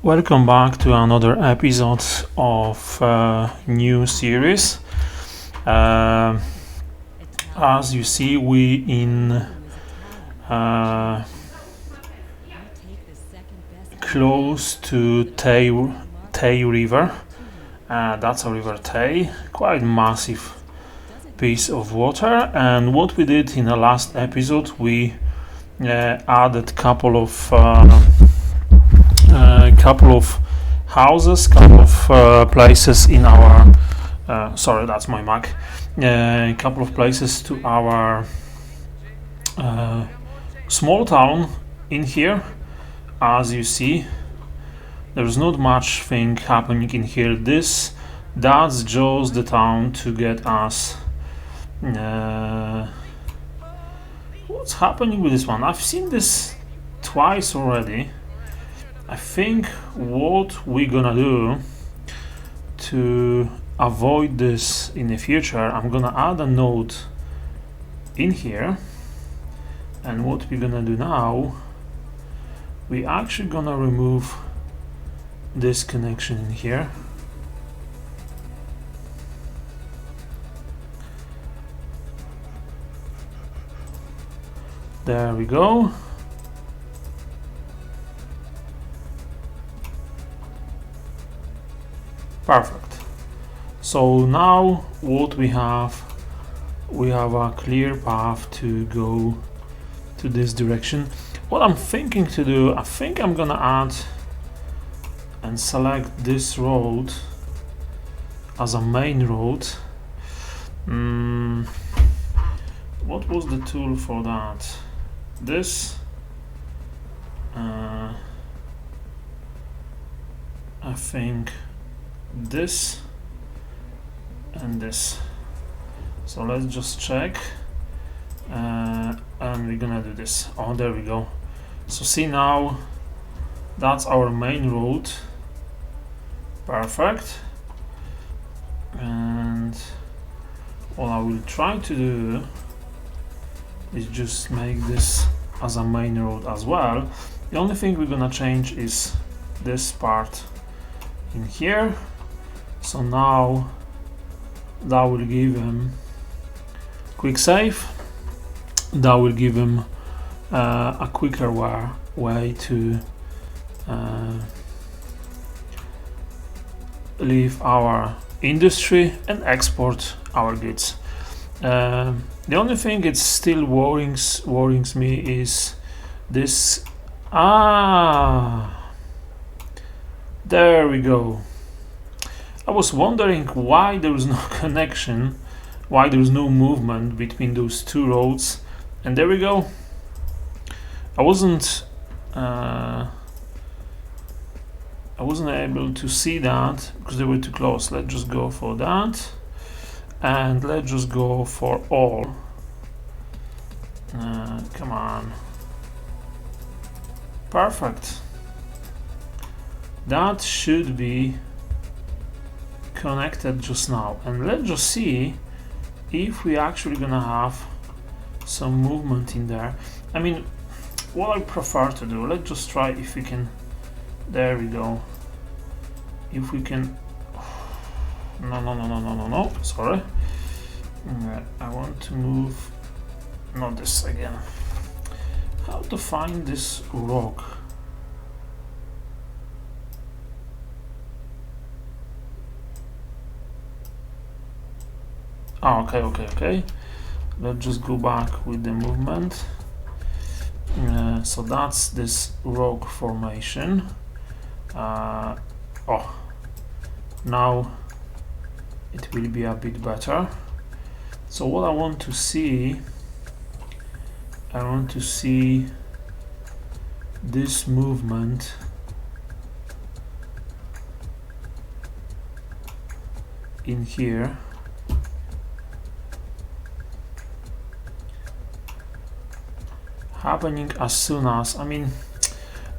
Welcome back to another episode of new series. As you see, we in close to Tay River. That's a river Tay, quite massive piece of water. And what we did in the last episode, we added couple of houses, couple of places in our sorry, that's my Mac. A couple of places to our small town in here. As you see, there's not much thing happening in here. That's just the town to get us. What's happening with this one? I've seen this twice already. I think what we're gonna do to avoid this in the future, I'm gonna add a node in here, and what we're gonna do now, we're actually gonna remove this connection in here. There we go. Perfect. So now what we have a clear path to go to this direction. What I'm thinking to do, I think I'm gonna add and select this road as a main road. What was the tool for that? This I think this and this. So let's just check, and we're gonna do this. Oh, there we go. So see, now that's our main road. Perfect. And what I will try to do is just make this as a main road as well. The only thing we're gonna change is this part in here. So now that will give him quick save. That will give him a quicker way to leave our industry and export our goods. The only thing it still worries me is this. There we go. I was wondering why there was no connection, why there was no movement between those two roads, and there we go. I wasn't able to see that because they were too close. Let's just go for that, and let's just go for all. Come on. Perfect. That should be connected just now, and let's just see if we actually gonna have some movement in there. I mean, what I prefer to do, let's just try if we can. There we go. If we can. No, sorry. I want to move, not this again. How to find this rock? Oh, okay. Let's just go back with the movement. So that's this rock formation. Now it will be a bit better. So what I want to see this movement in here. Happening as soon as, I mean,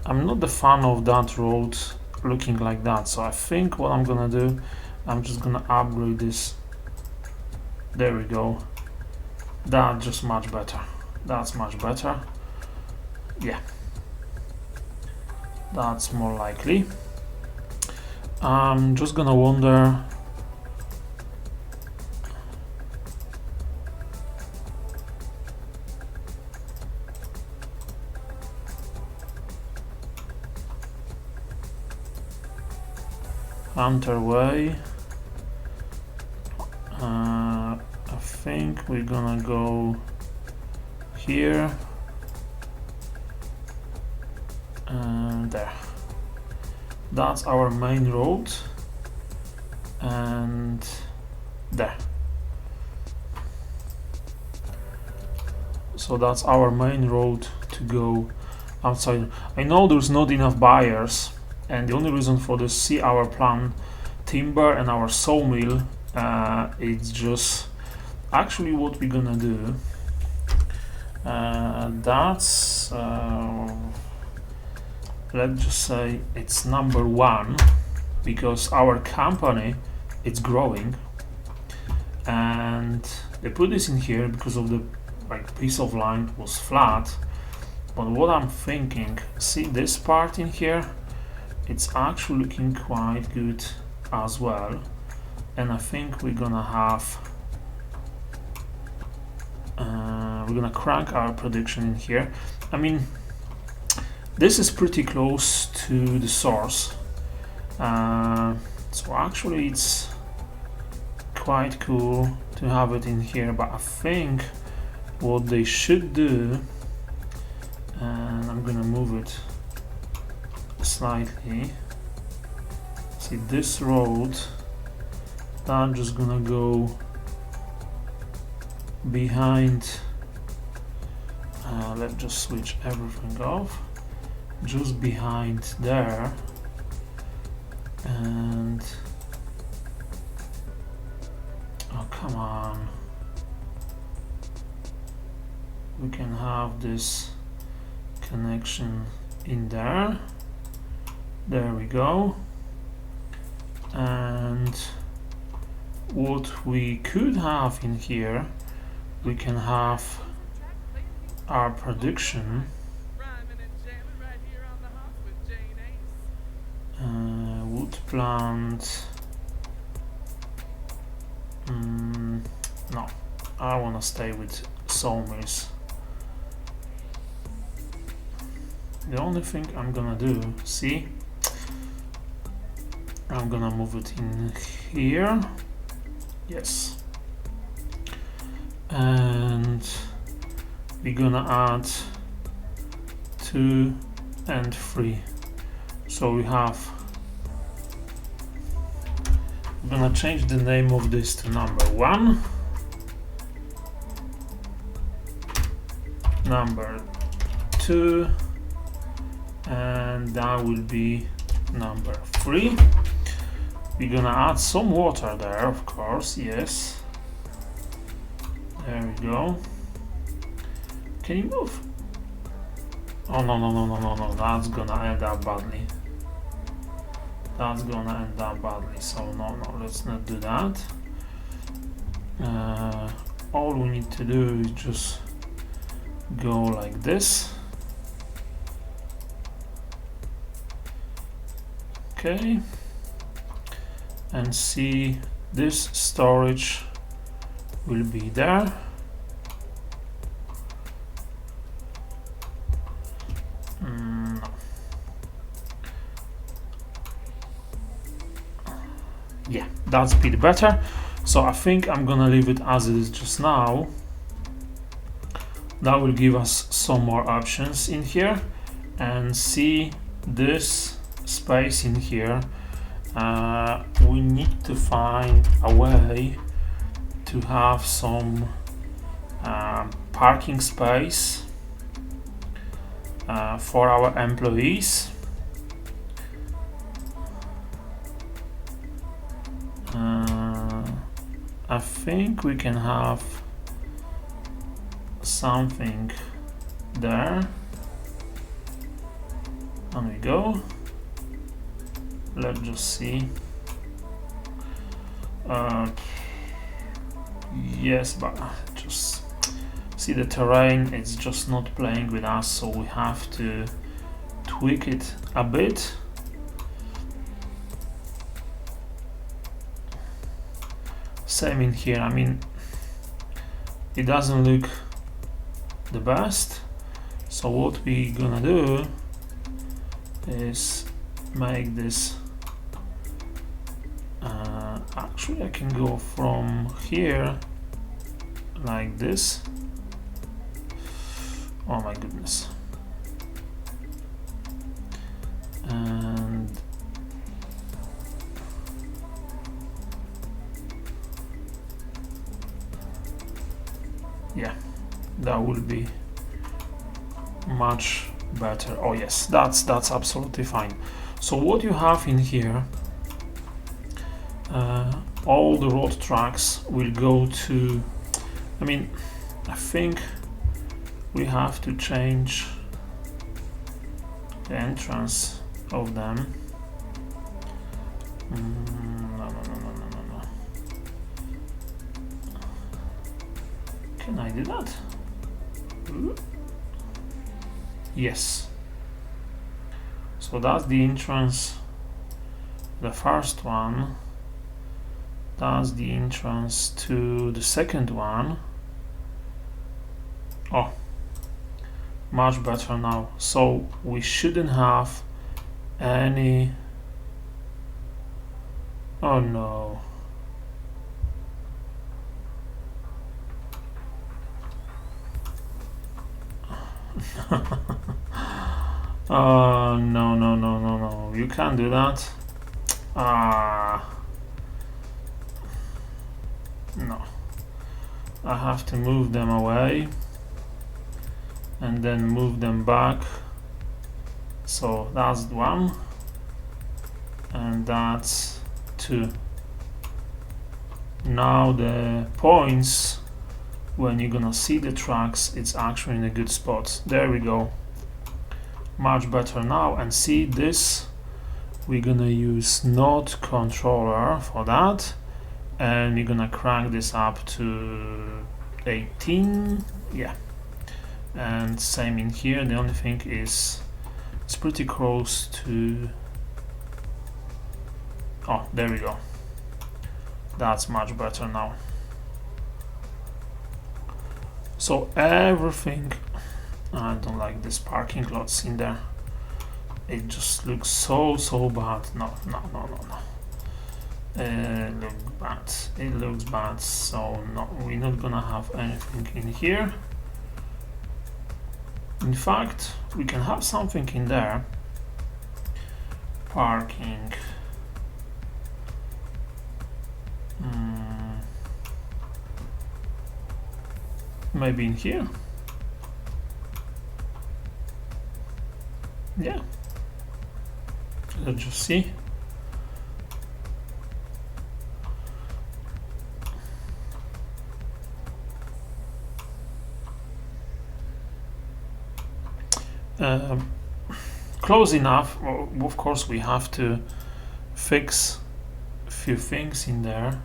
I'm not the fan of that road looking like that, so I think what I'm gonna do, I'm just gonna upgrade this. There we go. That's just much better. That's much better. Yeah, that's more likely. I'm just gonna wonder. Hunter Way. I think we're gonna go here and there. That's our main road, and there. So that's our main road to go outside. I know there's not enough buyers, and the only reason for this, see our plan, timber and our sawmill, it's just actually what we're gonna do. That's let's just say it's number one, because our company it's growing, and they put this in here because of the piece of land was flat. But what I'm thinking, see this part in here, it's actually looking quite good as well, and I think we're gonna have we're gonna crank our production in here. I mean, this is pretty close to the source, so actually it's quite cool to have it in here. But I think what they should do, and I'm gonna move it slightly, see this road, I'm just gonna go behind, let's just switch everything off, just behind there, and oh come on, we can have this connection in there. There we go. And what we could have in here, we can have our production wood plant. No, I want to stay with sawmills. The only thing I'm gonna do, see, I'm gonna move it in here, yes, and we're gonna add 2 and 3. So we have, I'm gonna change the name of this to number 1, number 2, and that will be number 3. We're gonna add some water there, of course, yes. There we go. Can you move? Oh no, that's gonna end up badly. That's gonna end up badly, so no, let's not do that. All we need to do is just go like this. Okay, and see this storage will be there. No. Yeah, that's a bit better. So I think I'm gonna leave it as it is just now. That will give us some more options in here, and see this space in here. We need to find a way to have some parking space for our employees. I think we can have something there. And we go. Let's just see. Yes, but just see the terrain, it's just not playing with us, so we have to tweak it a bit. Same in here. I mean, it doesn't look the best, so what we gonna do is make this actually I can go from here like this. Oh my goodness. And yeah, that will be much better. Oh yes, that's absolutely fine. So what you have in here, all the road tracks will go to, I mean, I think we have to change the entrance of them. No. Can I do that? Yes. So that's the entrance, the first one. That's the entrance to the second one. Oh, much better now. So we shouldn't have any. Oh no. Oh no, you can't do that. No, I have to move them away and then move them back. So that's one and that's two. Now the points, when you're gonna see the tracks, it's actually in a good spot. There we go, much better now. And see this, we're gonna use node controller for that, and we're gonna crank this up to 18. Yeah, and same in here. The only thing is it's pretty close to, oh, there we go, that's much better now. So everything, I don't like this parking lots in there. It just looks so bad. No. It looks bad. So no, we're not gonna have anything in here. In fact, we can have something in there. Parking. Maybe in here. Yeah. Let's just see. Close enough. Well, of course, we have to fix a few things in there.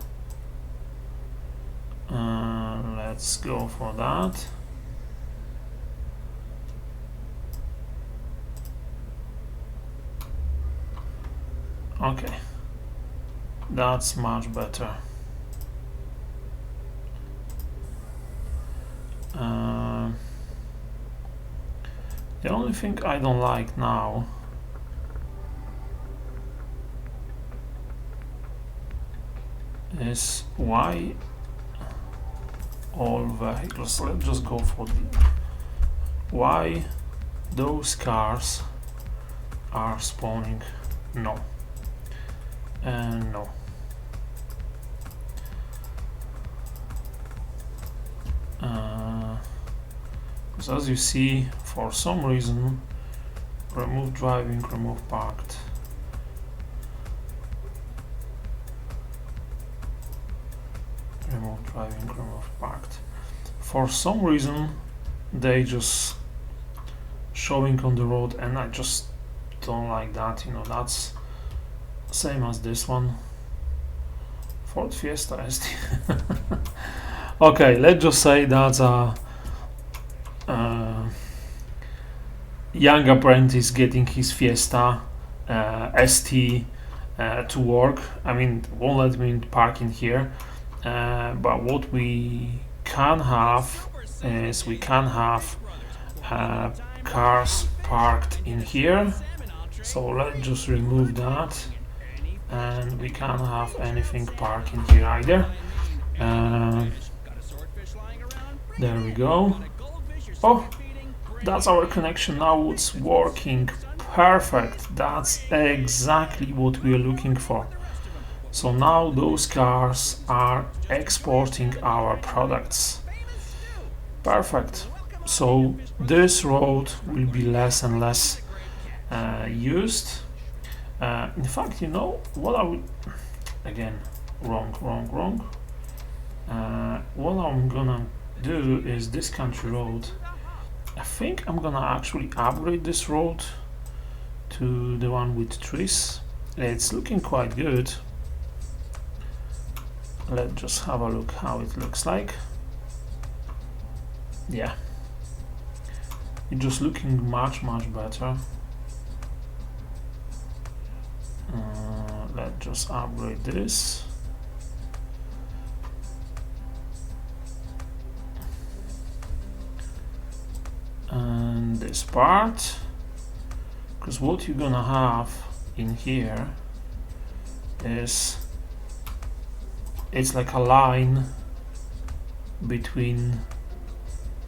Let's go for that. Okay, that's much better. The only thing I don't like now is why all vehicles, let's just go for the, why those cars are spawning. No and no. Because as you see, for some reason, remove driving, remove parked. Remove driving, remove parked. For some reason, they just showing on the road, and I just don't like that. You know, that's same as this one. Ford Fiesta ST. Okay, let's just say that's a young apprentice getting his Fiesta ST to work. I mean, won't let me park in here. but what we can have is we can have cars parked in here. So let's just remove that, and we can't have anything parked in here either. There we go. Oh, that's our connection now. It's working perfect. That's exactly what we are looking for. So now those cars are exporting our products. Perfect. So this road will be less and less used. In fact, you know what I would, again, wrong. What I'm gonna do is this country road. I think I'm gonna actually upgrade this road to the one with trees. It's looking quite good. Let's just have a look how it looks like. Yeah, it's just looking much better. Let's just upgrade this. And this part, because what you're gonna have in here is it's like a line between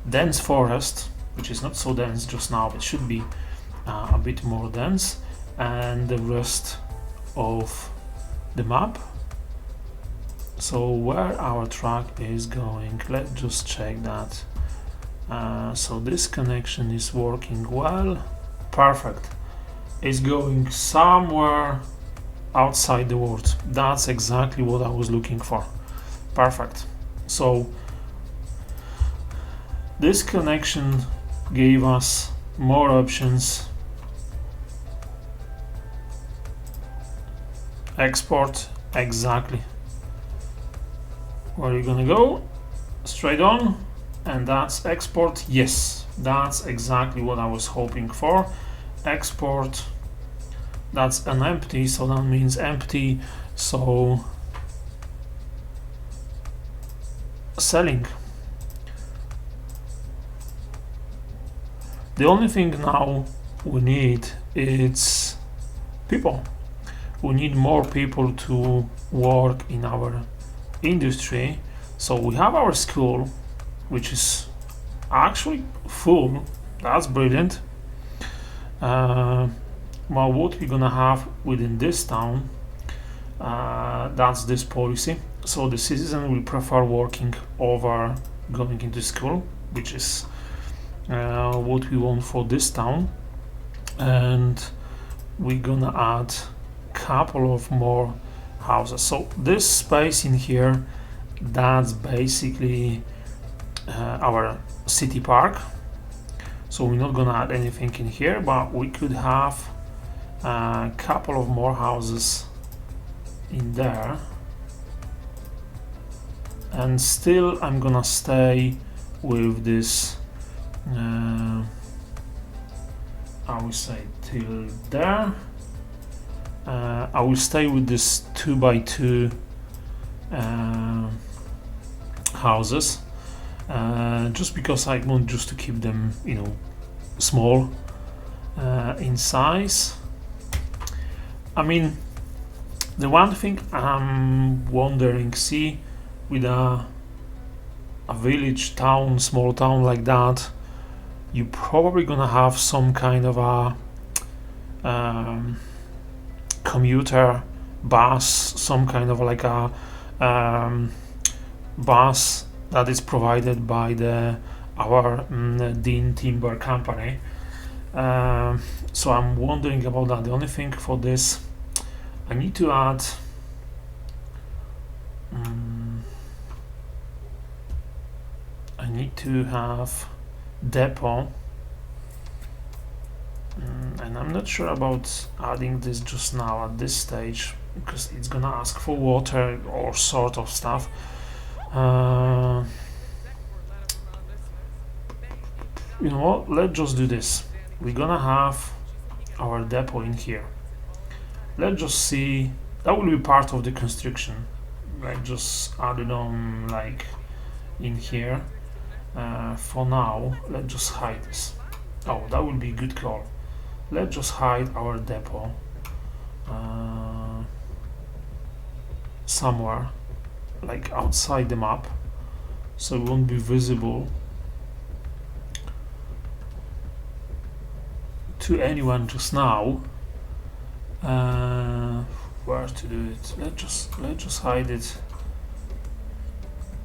dense forest, which is not so dense just now, but should be a bit more dense, and the rest of the map. So where our truck is going, let's just check that. So this connection is working well. Perfect. It's going somewhere outside the world. That's exactly what I was looking for. Perfect. So this connection gave us more options. Export, exactly. Where are you gonna go? Straight on, and that's export. Yes, that's exactly what I was hoping for. Export, that's an empty, so that means empty, so selling. The only thing now we need is people. We need more people to work in our industry. So we have our school, which is actually full. That's brilliant. Well, what we're gonna have within this town, that's this policy. So the citizen will prefer working over going into school, which is what we want for this town. And we're gonna add couple of more houses. So this space in here, that's basically our city park. So we're not gonna add anything in here, but we could have a couple of more houses in there. And still I'm gonna stay with this I will say till there. I will stay with this 2x2 houses, just because I want just to keep them, you know, small in size. I mean, the one thing I'm wondering, see, with a village town, small town like that, you're probably gonna have some kind of a commuter bus, some kind of like a bus that is provided by our Dean Timber company. So I'm wondering about that. The only thing for this, I need to add I need to have depot. And I'm not sure about adding this just now at this stage, because it's gonna ask for water or sort of stuff. You know what, let's just do this. We're gonna have our depot in here. Let's just see, that will be part of the construction. let's just add it on like in here. For now, let's just hide this. Oh, that would be a good call. Let's just hide our depot somewhere, like outside the map, so it won't be visible to anyone just now. Where to do it? Let's just hide it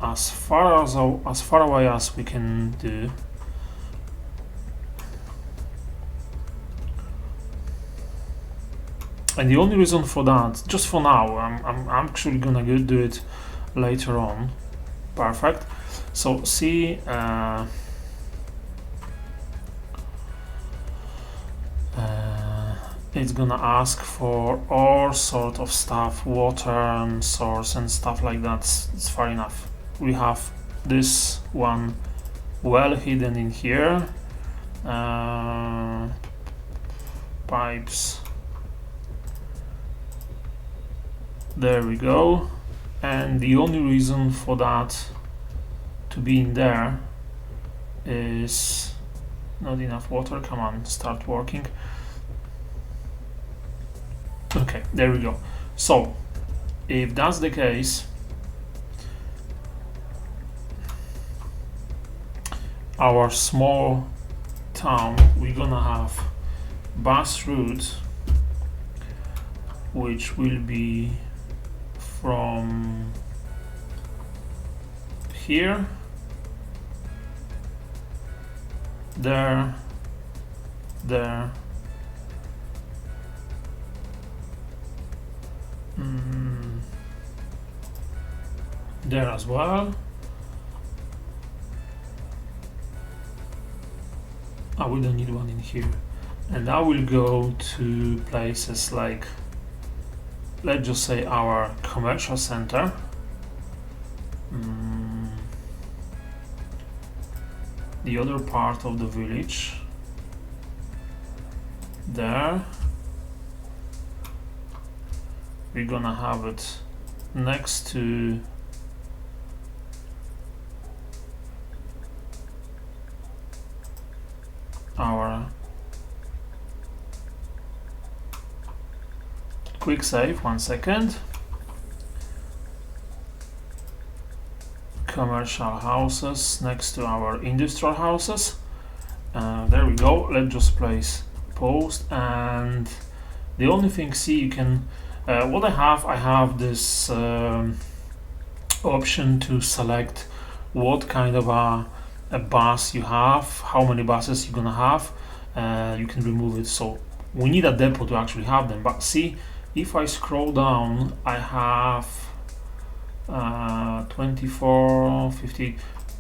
as far away as we can do. And the only reason for that, just for now, I'm actually gonna go do it later on. Perfect. So see, it's gonna ask for all sort of stuff, water and source and stuff like that. It's fair enough. We have this one well hidden in here. Pipes. There we go. And the only reason for that to be in there is not enough water. Come on, start working. Okay, there we go. So if that's the case, our small town, we're gonna have bus route which will be from here, there, there, there as well. We don't need one in here. And I will go to places like, let's just say, our commercial center. The other part of the village. There. We're gonna have it next to our quick save. 1 second. Commercial houses next to our industrial houses. There we go. Let's just place post, and the only thing, see, you can what I have this option to select what kind of a bus you have, how many buses you're gonna have. You can remove it, so we need a depot to actually have them. But see, if I scroll down, I have 24, 50.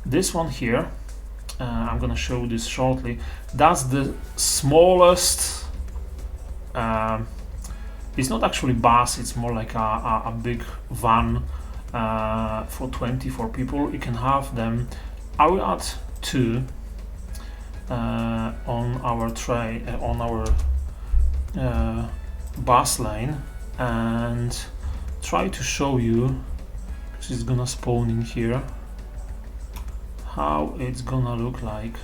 This one here, I'm gonna show this shortly. That's the smallest. It's not actually bus, it's more like a big van for 24 people. You can have them. I will add 2 on our tray, on our bus lane, and try to show you, because it's gonna spawn in here, how it's gonna look like.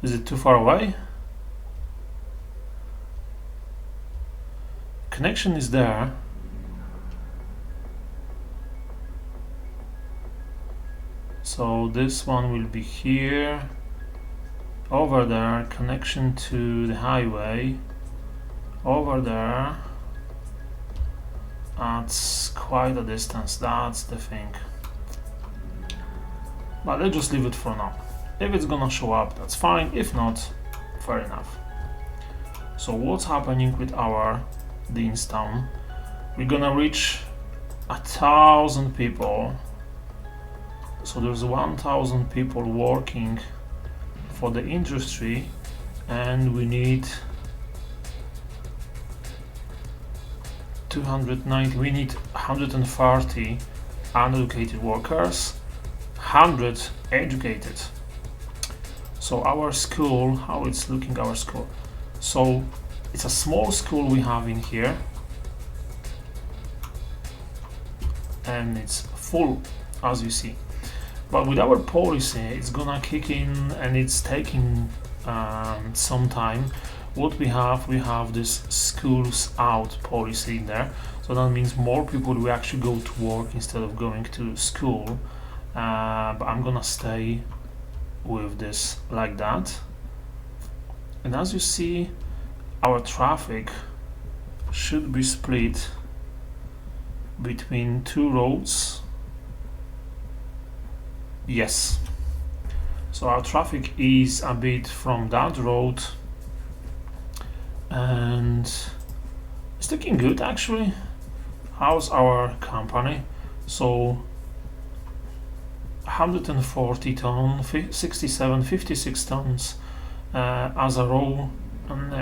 Is it too far away? Connection is there. So this one will be here, over there, connection to the highway, over there. That's quite a distance, that's the thing. But let's just leave it for now. If it's gonna show up, that's fine. If not, fair enough. So what's happening with our Deanstown? We're gonna reach 1,000 people. So there's 1,000 people working for the industry, and we need 290. We need 130 uneducated workers. 100 educated. So our school, how it's looking, our school. So it's a small school we have in here, and it's full, as you see. But with our policy, it's gonna kick in, and it's taking some time. What we have this schools out policy in there. So that means more people will actually go to work instead of going to school. But I'm gonna stay with this like that. And as you see, our traffic should be split between two roads. Yes. So our traffic is a bit from that road, and it's looking good actually. How's our company? So 140 tons, 67, 56 tons as a raw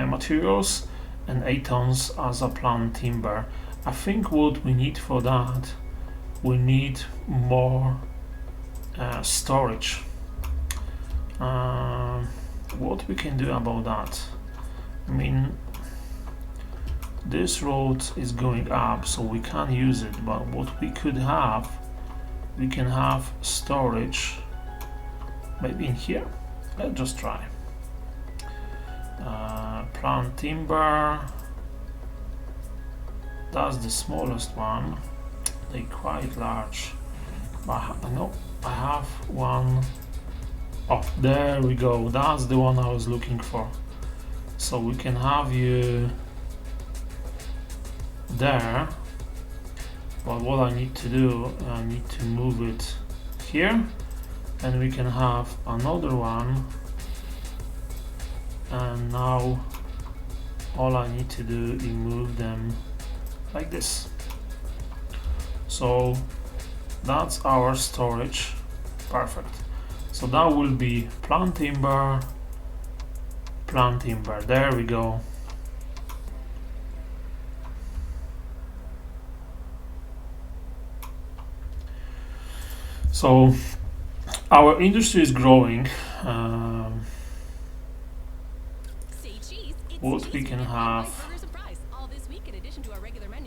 materials, and 8 tons as a plant timber. I think what we need for that, we need more storage. What we can do about that? I mean, this road is going up, so we can't use it, but what we could have, we can have storage maybe in here. Let's just try. Plant timber, that's the smallest one. They're quite large, but I know I have one. Oh, there we go, that's the one I was looking for. So we can have you there, but what I need to do, I need to move it here, and we can have another one. And now all I need to do is move them like this. So that's our storage. Perfect. So that will be plant timber, plant timber. There we go. So our industry is growing. What we can have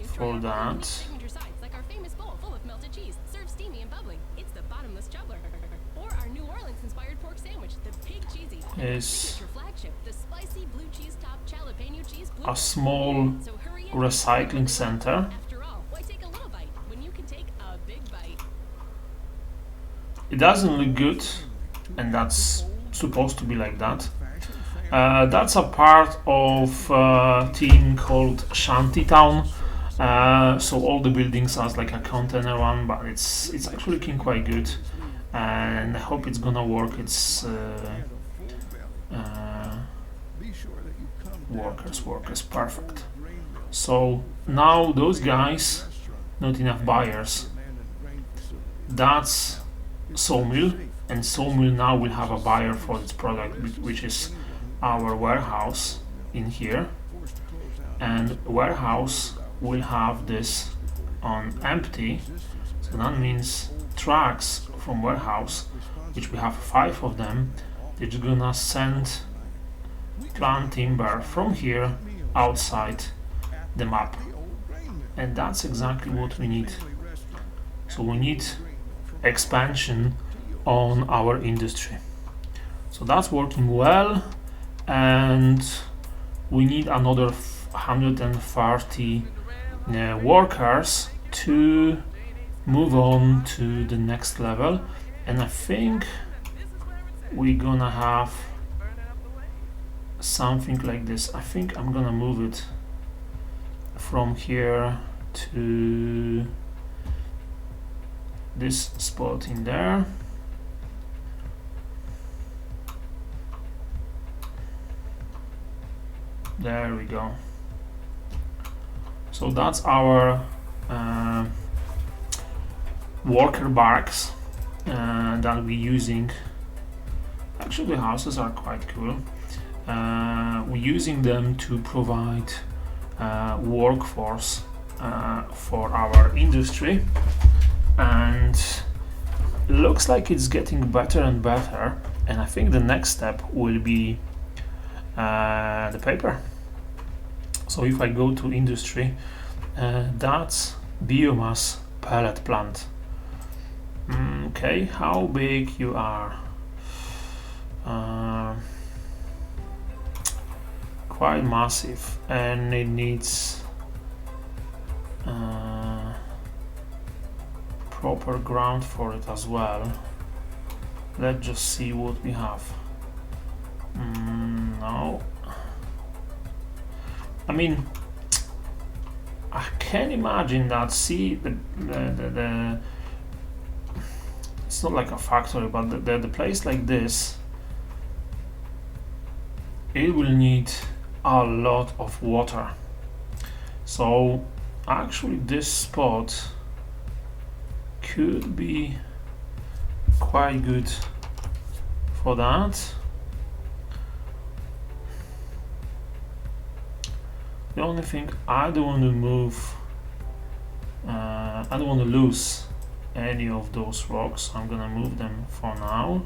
for that is a small recycling center. It doesn't look good, and that's supposed to be like that. That's a part of a team called Shantytown. So all the buildings has like a container one, but it's actually looking quite good, and I hope it's gonna work. It's workers, perfect. So now those guys, not enough buyers. That's sawmill, and sawmill now will have a buyer for its product, which is our warehouse in here, and warehouse will have this on empty. So that means trucks from warehouse, which we have 5 of them, they're just gonna send plant timber from here outside the map, and that's exactly what we need. So we need expansion on our industry. So that's working well, and we need another 130 workers to move on to the next level, and I think we're gonna have something like this. I think I'm gonna move it from here to this spot in there. There we go. So that's our worker barracks that we're using. Actually, the houses are quite cool. We're using them to provide workforce for our industry, and looks like it's getting better and better, and I think the next step will be the paper. So if I go to industry, that's biomass pellet plant. Okay, how big you are? Quite massive, and it needs proper ground for it as well. Let's just see what we have. No, I mean, I can imagine that. See, the it's not like a factory, but the place like this, it will need a lot of water. So actually this spot could be quite good for that. The only thing, I don't want to move, I don't want to lose any of those rocks. I'm gonna move them for now.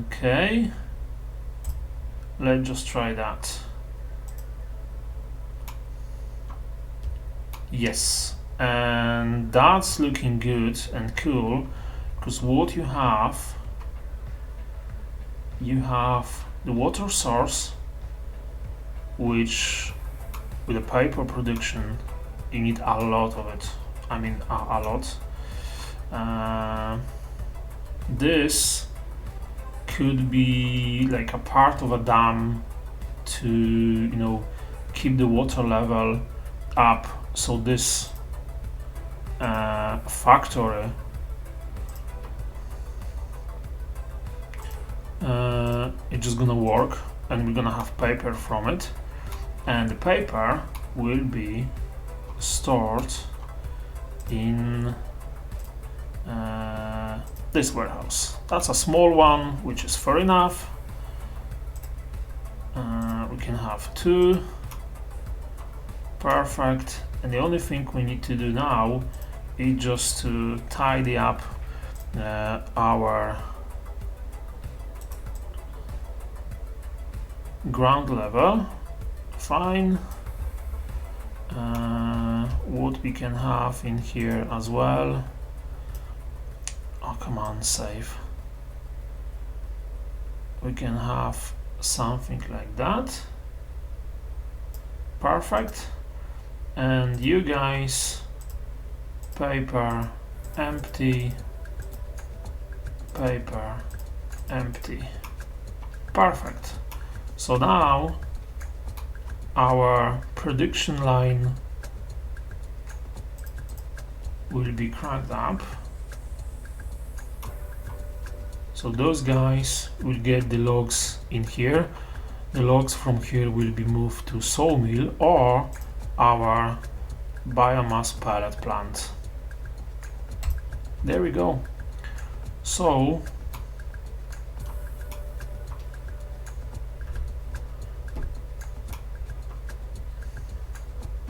Okay, let's just try that. Yes, and that's looking good and cool, because what you have the water source, which with the paper production you need a lot of it. I mean a lot. This could be like a part of a dam to, you know, keep the water level up, so this factory it's just gonna work, and we're gonna have paper from it, and the paper will be stored in this warehouse. That's a small one, which is fair enough. We can have 2. Perfect. And the only thing we need to do now is just to tidy up our ground level. Fine. What we can have in here as well. Oh, come on, save. We can have something like that. Perfect. And you guys, paper empty, paper empty. Perfect. So now our production line will be cranked up. So those guys will get the logs in here. The logs from here will be moved to sawmill or our biomass pellet plant. There we go. So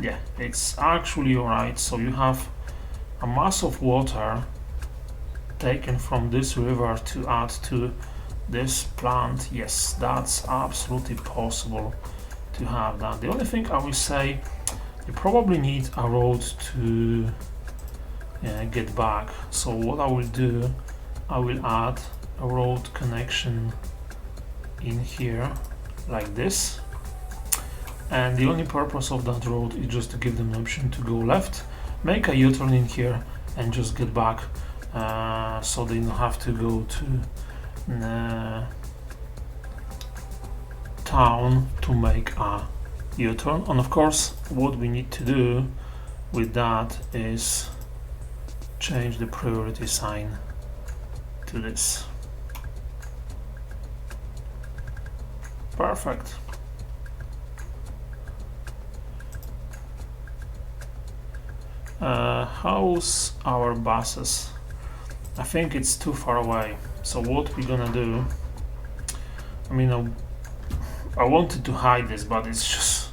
yeah, it's actually alright. So you have a mass of water taken from this river to add to this plant. Yes, that's absolutely possible to have that. The only thing I will say, you probably need a road to get back. So what I will do, I will add a road connection in here like this, and the only purpose of that road is just to give them an option to go left, make a U-turn in here and just get back, so they don't have to go to town to make a U-turn. And of course what we need to do with that is change the priority sign to this. Perfect. How's our buses? I think it's too far away. So what we're gonna do, I mean, I wanted to hide this, but it's just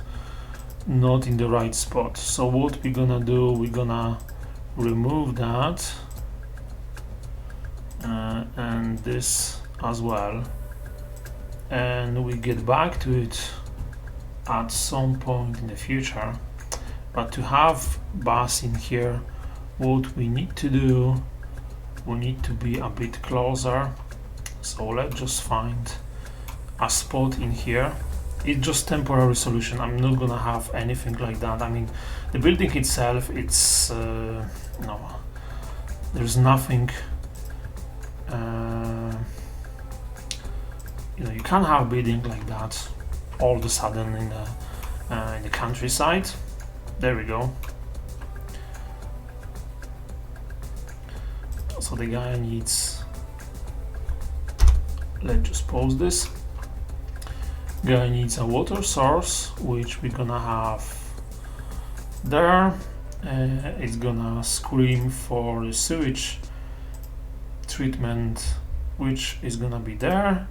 not in the right spot. So what we're gonna do, we're gonna remove that and this as well, and we get back to it at some point in the future. But to have bus in here, what we need to do, we need to be a bit closer. So let's just find a spot in here. It's just temporary solution. I'm not gonna have anything like that. I mean, the building itself, it's no, there's nothing. You know, you can't have a building like that all of a sudden in the countryside. There we go. So the guy needs. Let's just pause this. Guy needs a water source, which we're gonna have there. It's gonna scream for the sewage treatment, which is gonna be there,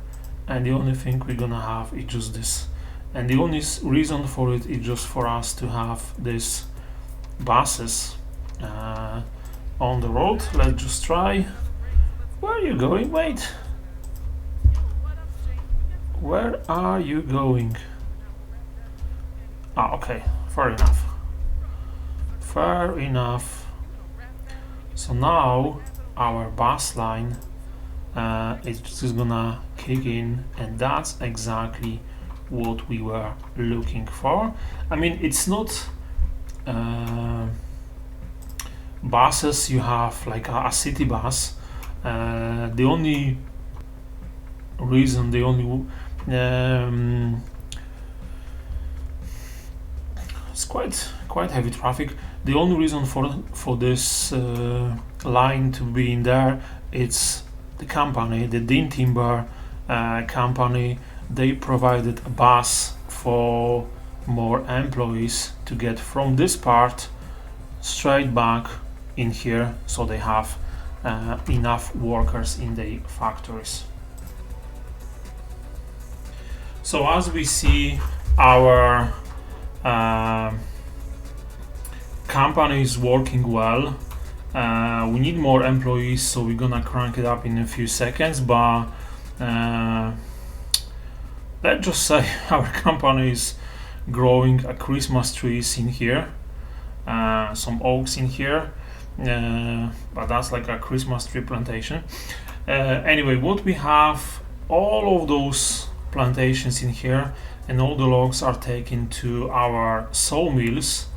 and the only thing we're gonna have is just this. And the only reason for it is just for us to have these buses on the road. Let's just try. Where are you going? Wait. Where are you going? Ah, okay, fair enough. Fair enough. So now our bus line is just gonna kick in, and that's exactly what we were looking for. I mean, it's not buses you have like a city bus. The only reason, it's quite heavy traffic. The only reason for this line to be in there, it's the company, the Dean Timber company. They provided a bus for more employees to get from this part straight back in here, so they have enough workers in the factories. So as we see, our company is working well. We need more employees, so we're gonna crank it up in a few seconds, but let's just say our company is growing a Christmas trees in here, some oaks in here, but that's like a Christmas tree plantation. Anyway, what we have, all of those plantations in here, and all the logs are taken to our sawmills,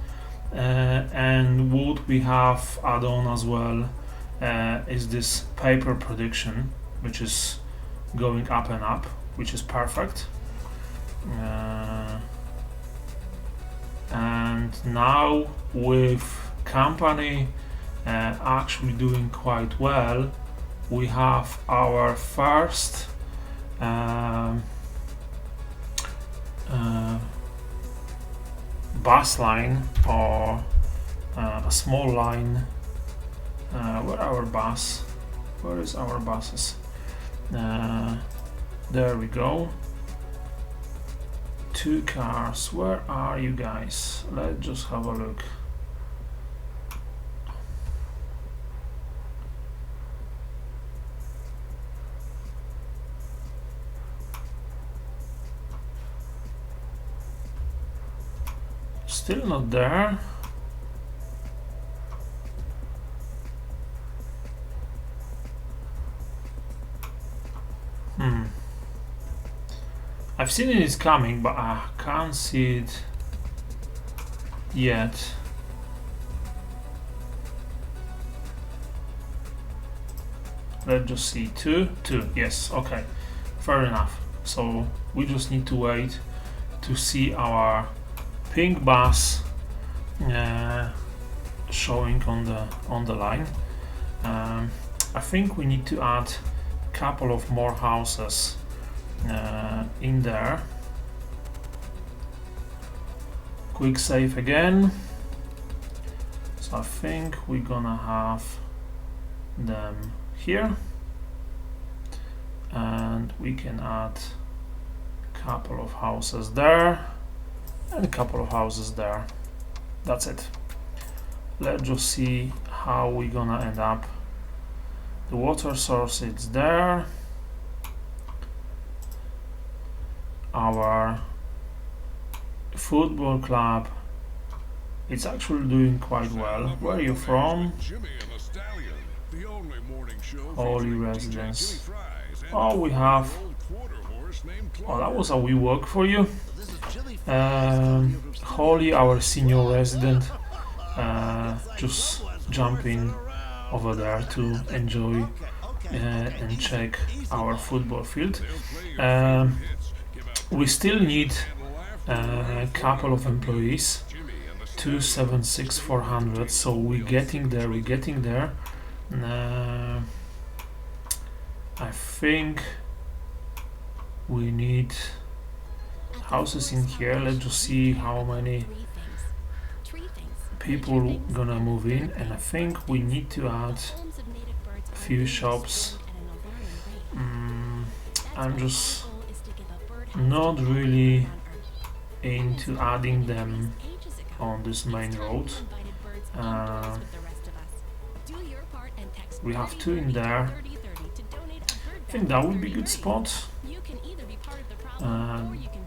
and what we have add on as well is this paper production, which is going up and up, which is perfect. And now with company actually doing quite well, we have our first bus line, or a small line. Where is our buses? There we go. 2 cars. Where are you guys? Let's just have a look. Still not there. I've seen it is coming, but I can't see it yet. Let's just see. Two. Yes, okay, fair enough. So we just need to wait to see our pink bus showing on the line. I think we need to add a couple of more houses in there. Quick save again. So I think we're gonna have them here, and we can add a couple of houses there and a couple of houses there. That's it. Let's just see how we gonna end up. The water source is there. Our football club, it's actually doing quite well. Where are you from? Holy residence. Oh, we have. Oh, that was a wee work for you. Holy, our senior resident, just jumping over there to enjoy and check our football field. We still need a couple of employees, 276,400. So we're getting there. I think we need houses in here. Let's just see how many people gonna move in, and I think we need to add a few shops. I'm just not really into adding them on this main road. We have 2 in there. I think that would be a good spot.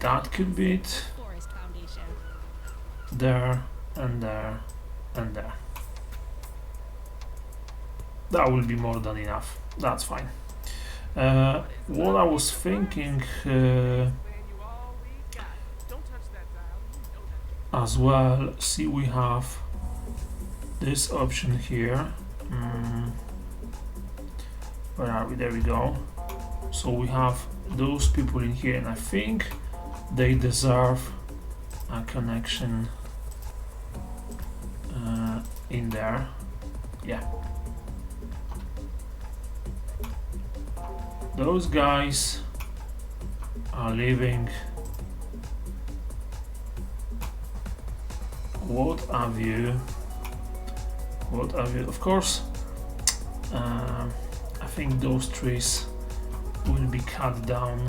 That could be it. There and there and there. That will be more than enough. That's fine. What I was thinking as well, see, we have this option here. Where are we? There we go. So we have those people in here, and I think they deserve a connection in there. Yeah. Those guys are living. What have you? Of course, I think those trees will be cut down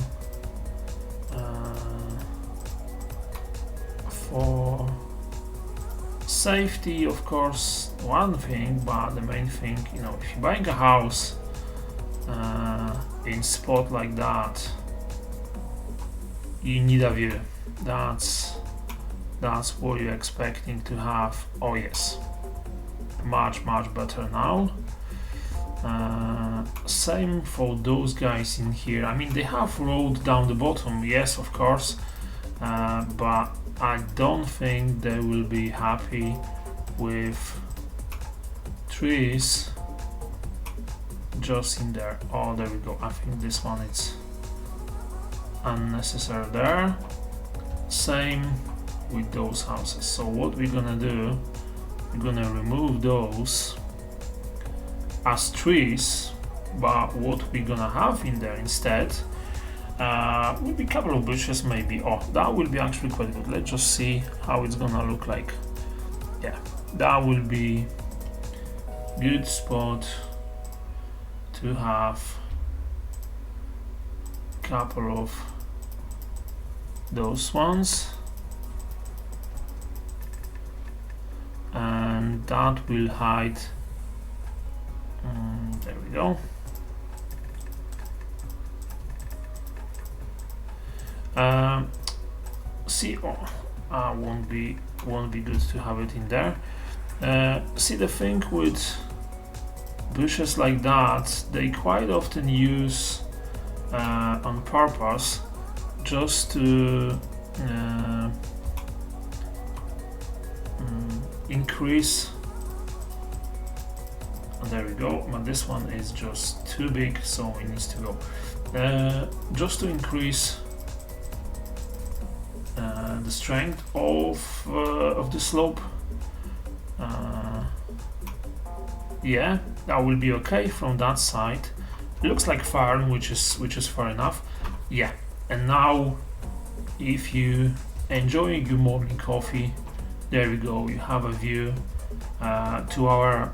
for safety, of course, one thing, but the main thing, you know, if you're buying a house in spot like that, you need a view. That's what you're expecting to have. Oh yes, much better now. Same for those guys in here. I mean, they have road down the bottom, yes, of course, but I don't think they will be happy with trees just in there. Oh, there we go. I think this one is unnecessary there. Same with those houses. So what we're gonna do, we're gonna remove those as trees, but what we're gonna have in there instead will be a couple of bushes maybe. Oh, that will be actually quite good. Let's just see how it's gonna look like. Yeah, that will be good spot to have a couple of those ones, and that will hide. There we go. See, won't be good to have it in there. See, the thing with bushes like that, they quite often use on purpose just to increase. There we go, but this one is just too big, so it needs to go. Just to increase the strength of the slope. Yeah, that will be okay from that side. It looks like farm, which is fair enough. Yeah, and now if you enjoy your morning coffee, there we go. You have a view to our,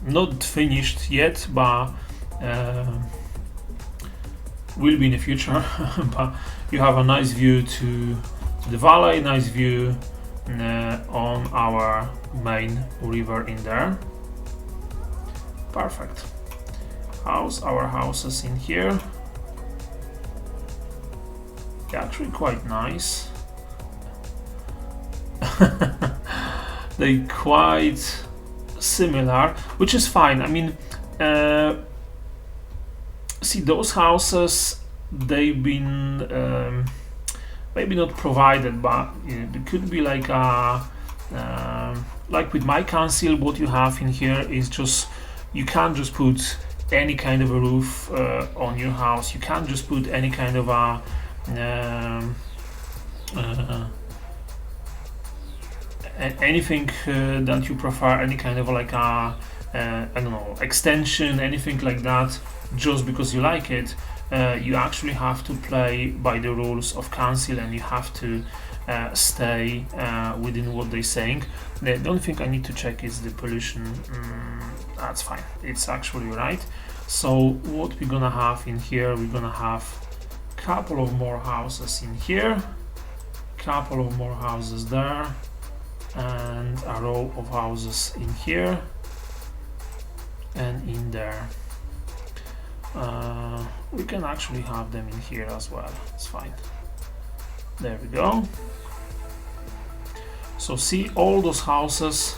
not finished yet, but will be in the future. But you have a nice view to the valley, nice view on our main river in there. Perfect. Our houses in here. They're actually quite nice. They're quite similar, which is fine. I mean, see, those houses, they've been maybe not provided, but it could be like a like with my council. What you have in here is just, you can't just put any kind of a roof on your house. You can't just put any kind of a anything that you prefer, any kind of like a I don't know, extension, anything like that, just because you like it. You actually have to play by the rules of council, and you have to stay within what they're saying. The only thing I need to check is the pollution. That's fine, it's actually right. So what we're gonna have in here, we're gonna have a couple of more houses in here, couple of more houses there, and a row of houses in here and in there. We can actually have them in here as well, it's fine. There we go. So see, all those houses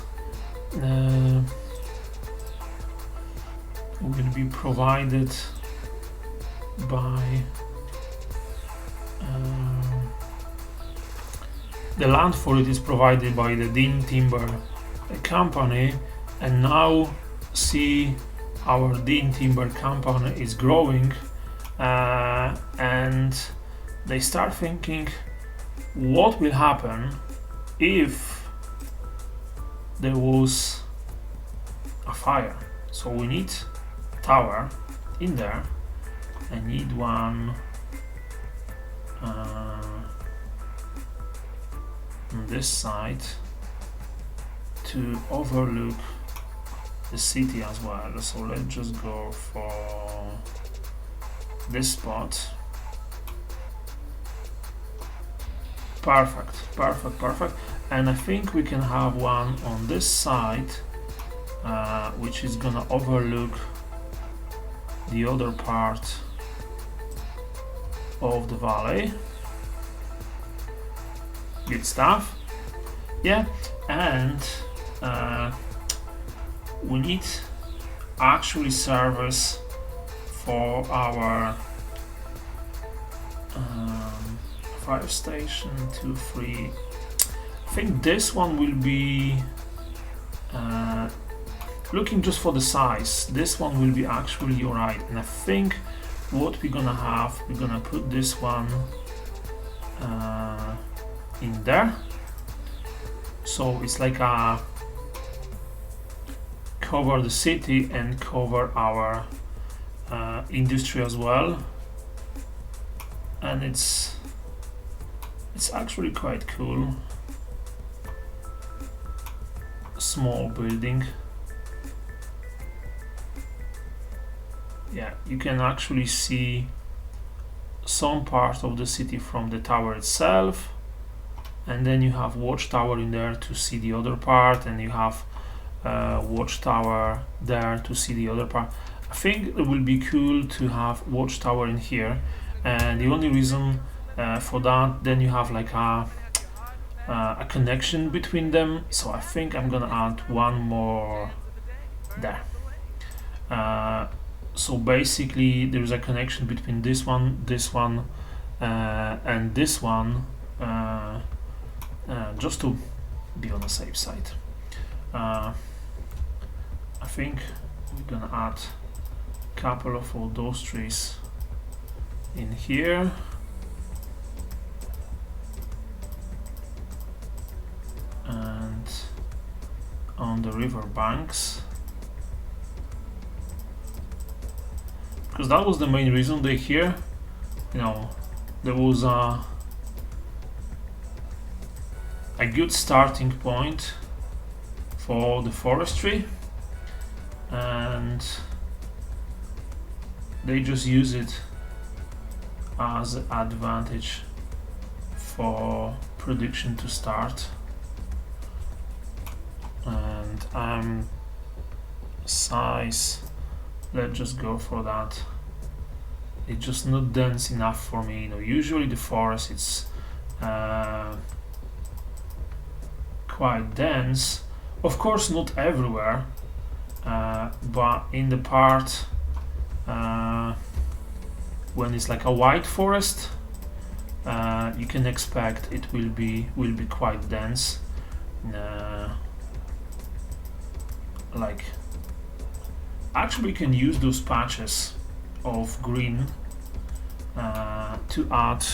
will be provided by the land for it is provided by the Dean Timber company, and now see, our Dean Timber company is growing, and they start thinking what will happen if there was a fire. So we need tower in there. I need one on this side to overlook the city as well. So let's just go for this spot. Perfect, perfect, perfect. And I think we can have one on this side, which is gonna overlook the other part of the valley. Good stuff. Yeah, and we need actually service for our fire station 2, 3. I think this one will be looking just for the size. This one will be actually alright, and I think what we're gonna have, we're gonna put this one in there. So it's like a cover the city and cover our industry as well, and it's actually quite cool. Small building. Yeah, you can actually see some part of the city from the tower itself, and then you have watchtower in there to see the other part, and you have watchtower there to see the other part. I think it will be cool to have watchtower in here, and the only reason for that, then you have like a connection between them. So I think I'm gonna add one more there. So basically there is a connection between this one, and this one, just to be on the safe side. I think we're gonna add a couple of all those trees in here. And on the river banks, because that was the main reason they're here. You know, there was a good starting point for the forestry, and they just use it as an advantage for production to start. And I'm size, let's just go for that. It's just not dense enough for me. You know, usually the forest it's quite dense. Of course, not everywhere, but in the part when it's like a white forest, you can expect it will be quite dense. Like, actually, you can use those patches of green to add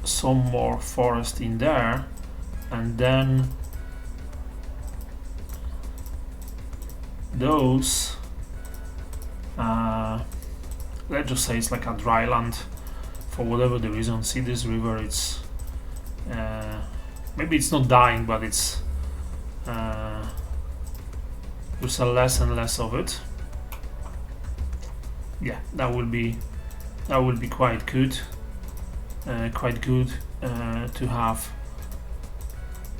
some more forest in there, and then those let's just say it's like a dry land for whatever the reason. See this river, it's maybe it's not dying, but it's there's a less and less of it. Yeah, that will be quite good, to have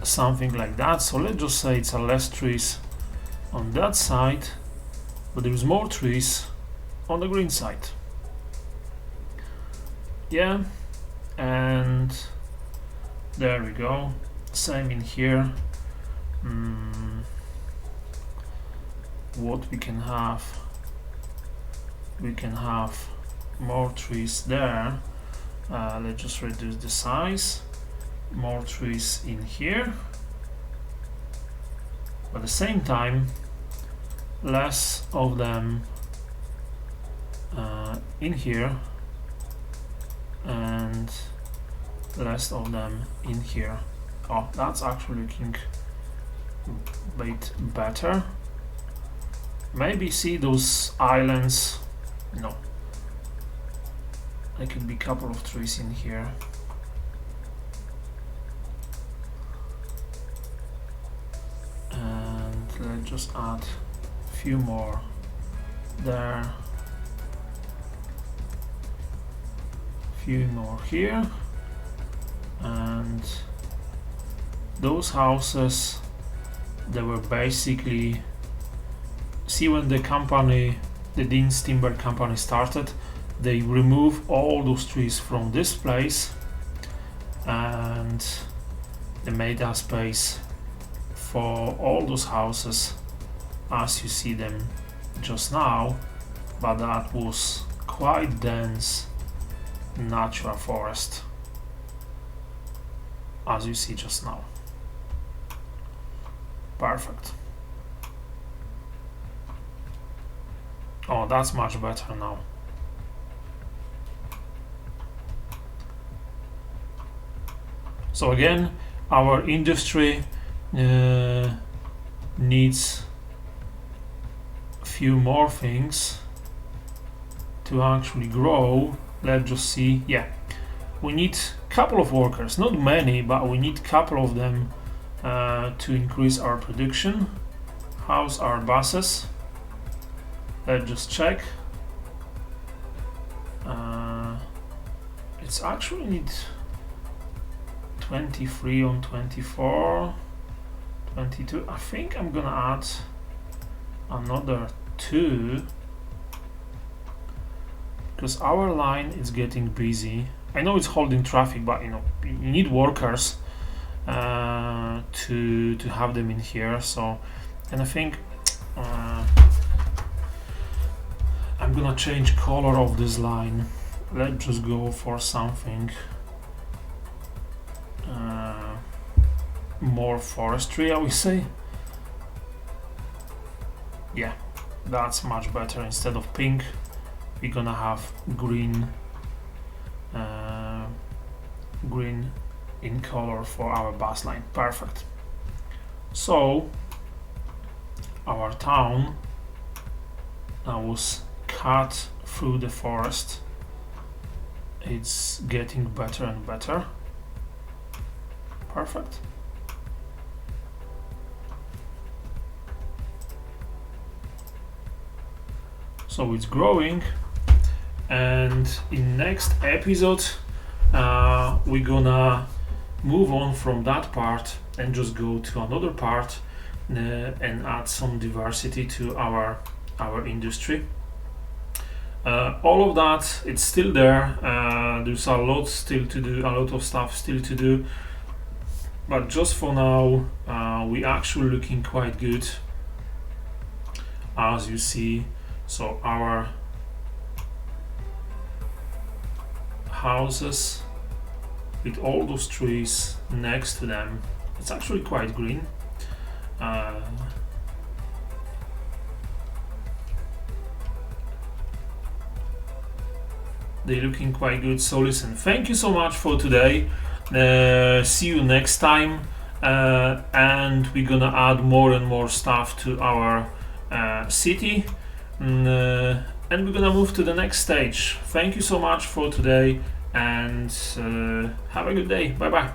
something like that. So let's just say it's a less trees on that side, but there is more trees on the green side. Yeah, and there we go. Same in here. What we can have more trees there. Let's just reduce the size. More trees in here, but at the same time less of them in here and less of them in here. Oh, that's actually looking a bit better. Maybe see those islands. No, there could be a couple of trees in here. And let's just add a few more there, few more here, and those houses, they were basically, see, when the company, the Dean's Timber Company started, they removed all those trees from this place and they made a space for all those houses as you see them just now, but that was quite dense natural forest as you see just now. Perfect. Oh, that's much better now. So again, our industry needs a few more things to actually grow. Let's just see. Yeah, we need a couple of workers, not many, but we need a couple of them to increase our production. How's our buses? Let's just check. It's actually need 23 on 24, 22. I think I'm gonna add another 2 because our line is getting busy. I know it's holding traffic, but you need workers to have them in here. So, and I think I'm gonna change color of this line. Let's just go for something more forestry, I would say. Yeah, that's much better. Instead of pink, we're gonna have green, green in color for our bus line. Perfect. So our town was cut through the forest. It's getting better and better. Perfect. So it's growing, and in next episode we're gonna move on from that part and just go to another part and add some diversity to our industry. All of that, it's still there. There's a lot still to do, a lot of stuff still to do, but just for now, we're actually looking quite good, as you see. So our houses with all those trees next to them, it's actually quite green. They're looking quite good. So listen, thank you so much for today. See you next time, and we're gonna add more and more stuff to our city, and we're gonna move to the next stage. Thank you so much for today, and have a good day. Bye bye.